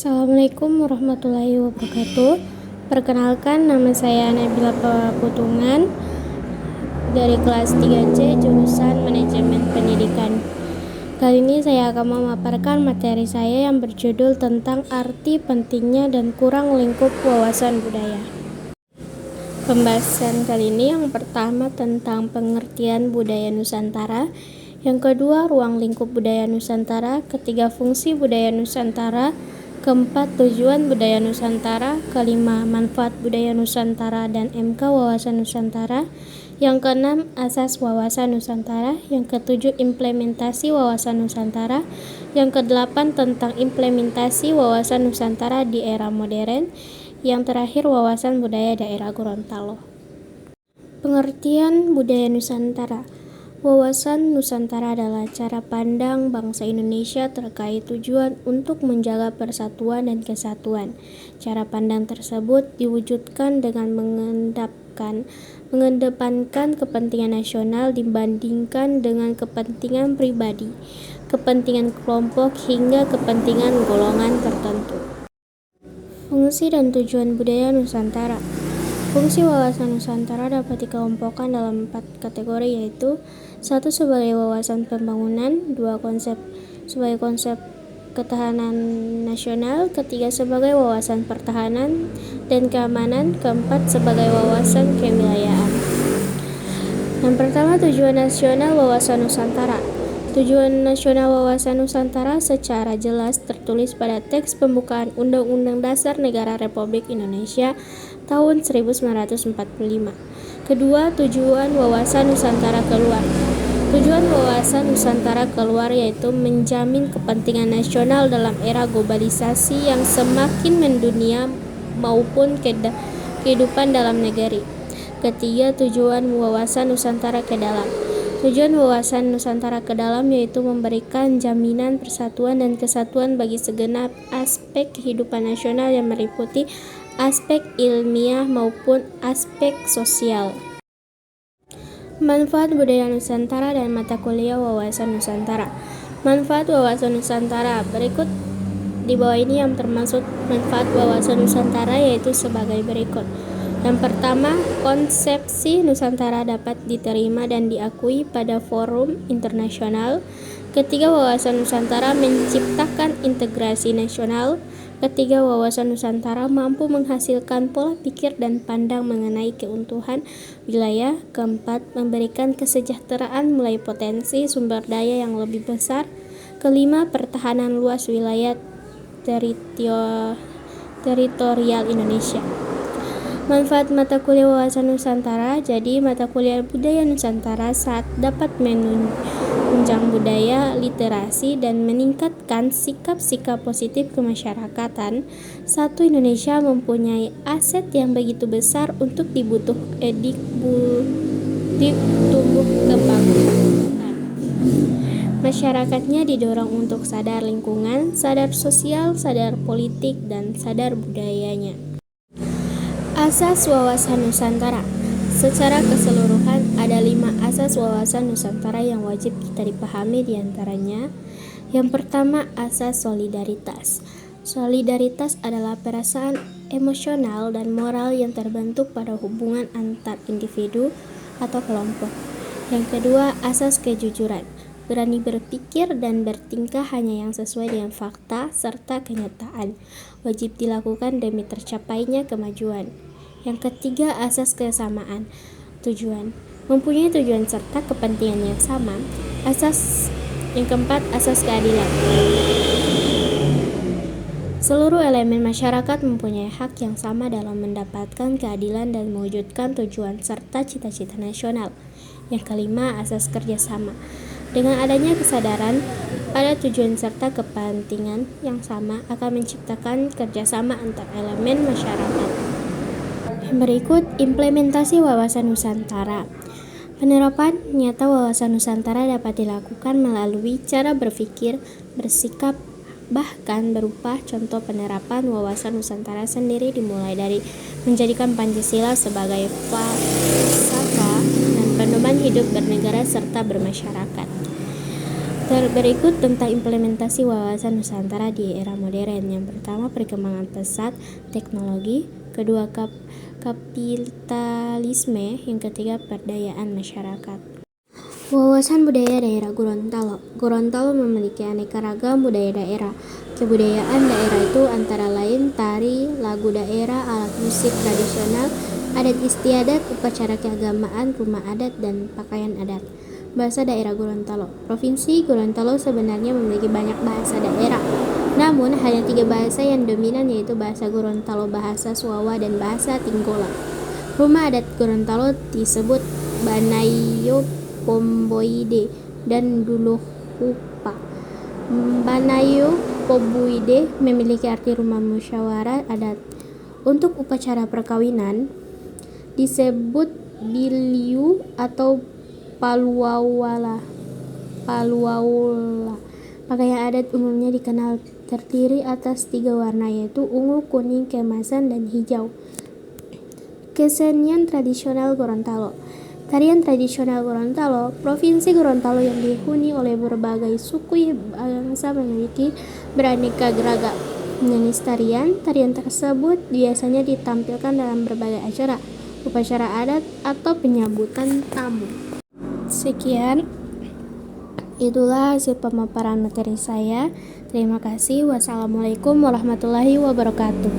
Assalamualaikum warahmatullahi wabarakatuh. Perkenalkan, nama saya Nabila Putungan dari kelas 3C jurusan Manajemen Pendidikan. Kali ini saya akan memaparkan materi saya yang berjudul tentang arti pentingnya dan kurang lingkup wawasan budaya. Pembahasan kali ini yang pertama tentang pengertian budaya Nusantara, yang kedua ruang lingkup budaya Nusantara, ketiga fungsi budaya Nusantara, keempat tujuan budaya Nusantara, kelima manfaat budaya Nusantara dan MK Wawasan Nusantara, yang keenam asas wawasan Nusantara, yang ketujuh implementasi wawasan Nusantara, yang kedelapan tentang implementasi wawasan Nusantara di era modern, yang terakhir wawasan budaya daerah Gorontalo. Pengertian budaya Nusantara. Wawasan Nusantara adalah cara pandang bangsa Indonesia terkait tujuan untuk menjaga persatuan dan kesatuan. Cara pandang tersebut diwujudkan dengan mengedepankan kepentingan nasional dibandingkan dengan kepentingan pribadi, kepentingan kelompok, hingga kepentingan golongan tertentu. Fungsi dan tujuan budaya Nusantara. Fungsi wawasan Nusantara dapat dikelompokkan dalam 4 kategori, yaitu 1. Sebagai wawasan pembangunan, 2. Sebagai konsep ketahanan nasional, ketiga sebagai wawasan pertahanan dan keamanan, keempat sebagai wawasan kewilayahan. Yang pertama, tujuan nasional wawasan Nusantara. Tujuan nasional wawasan Nusantara secara jelas tertulis pada teks pembukaan Undang-Undang Dasar Negara Republik Indonesia tahun 1945. Kedua, tujuan wawasan Nusantara keluar. Tujuan wawasan Nusantara keluar yaitu menjamin kepentingan nasional dalam era globalisasi yang semakin mendunia maupun kehidupan dalam negeri. Ketiga, tujuan wawasan Nusantara ke dalam. Tujuan wawasan Nusantara ke dalam yaitu memberikan jaminan persatuan dan kesatuan bagi segenap aspek kehidupan nasional yang meliputi aspek ilmiah maupun aspek sosial. Manfaat budaya Nusantara dan mata kuliah wawasan Nusantara. Manfaat wawasan Nusantara berikut di bawah ini yang termasuk manfaat wawasan Nusantara, yaitu sebagai berikut. Yang pertama, konsepsi Nusantara dapat diterima dan diakui pada forum internasional. Ketiga, wawasan Nusantara menciptakan integrasi nasional. Ketiga, wawasan Nusantara mampu menghasilkan pola pikir dan pandang mengenai keutuhan wilayah. Keempat, memberikan kesejahteraan melalui potensi sumber daya yang lebih besar. Kelima, pertahanan luas wilayah teritorial Indonesia. Manfaat mata kuliah wawasan Nusantara. Jadi, mata kuliah budaya Nusantara saat dapat menunjang budaya, literasi, dan meningkatkan sikap-sikap positif kemasyarakatan. 1. Indonesia mempunyai aset yang begitu besar untuk tumbuh kembang. Masyarakatnya didorong untuk sadar lingkungan, sadar sosial, sadar politik, dan sadar budayanya. Asas wawasan Nusantara. Secara keseluruhan ada 5 asas wawasan Nusantara yang wajib kita dipahami diantaranya. Yang pertama, asas solidaritas. Solidaritas adalah perasaan emosional dan moral yang terbentuk pada hubungan antar individu atau kelompok. Yang kedua, asas kejujuran. Berani berpikir dan bertingkah hanya yang sesuai dengan fakta serta kenyataan, wajib dilakukan demi tercapainya kemajuan. Yang ketiga, asas kesamaan tujuan. Mempunyai tujuan serta kepentingan yang sama. Yang keempat, asas keadilan. Seluruh elemen masyarakat mempunyai hak yang sama dalam mendapatkan keadilan dan mewujudkan tujuan serta cita-cita nasional. Yang kelima, asas kerjasama. Dengan adanya kesadaran pada tujuan serta kepentingan yang sama akan menciptakan kerjasama antar elemen masyarakat. Berikut implementasi wawasan Nusantara. Penerapan nyata wawasan Nusantara dapat dilakukan melalui cara berpikir, bersikap, bahkan berupa contoh penerapan wawasan Nusantara sendiri, dimulai dari menjadikan Pancasila sebagai falsafah dan pedoman hidup bernegara serta bermasyarakat. Berikut tentang implementasi wawasan Nusantara di era modern. Yang pertama, perkembangan pesat teknologi. Kedua, kapitalisme. Yang ketiga, perdayaan masyarakat. Wawasan budaya daerah Gorontalo. Gorontalo memiliki aneka ragam budaya daerah. Kebudayaan daerah itu antara lain tari, lagu daerah, alat musik tradisional, adat istiadat, upacara keagamaan, rumah adat, dan pakaian adat. Bahasa daerah Gorontalo. Provinsi Gorontalo sebenarnya memiliki banyak bahasa daerah. Namun, hanya 3 bahasa yang dominan, yaitu bahasa Gorontalo, bahasa Suawa, dan bahasa Tinggola. Rumah adat Gorontalo disebut Banayo Pomboide dan Duluhupa. Banayo Pomboide memiliki arti rumah musyawarah adat. Untuk upacara perkawinan disebut biliu atau paluaula. Pakaian adat umumnya dikenal terdiri atas 3 warna, yaitu ungu, kuning, keemasan, dan hijau. Kesenian tradisional Gorontalo. Tarian tradisional Gorontalo. Provinsi Gorontalo yang dihuni oleh berbagai suku bangsa memiliki beraneka ragam jenis tarian. Tarian tersebut biasanya ditampilkan dalam berbagai acara, upacara adat, atau penyambutan tamu. Sekian, itulah hasil pemaparan materi saya. Terima kasih. Wassalamualaikum warahmatullahi wabarakatuh.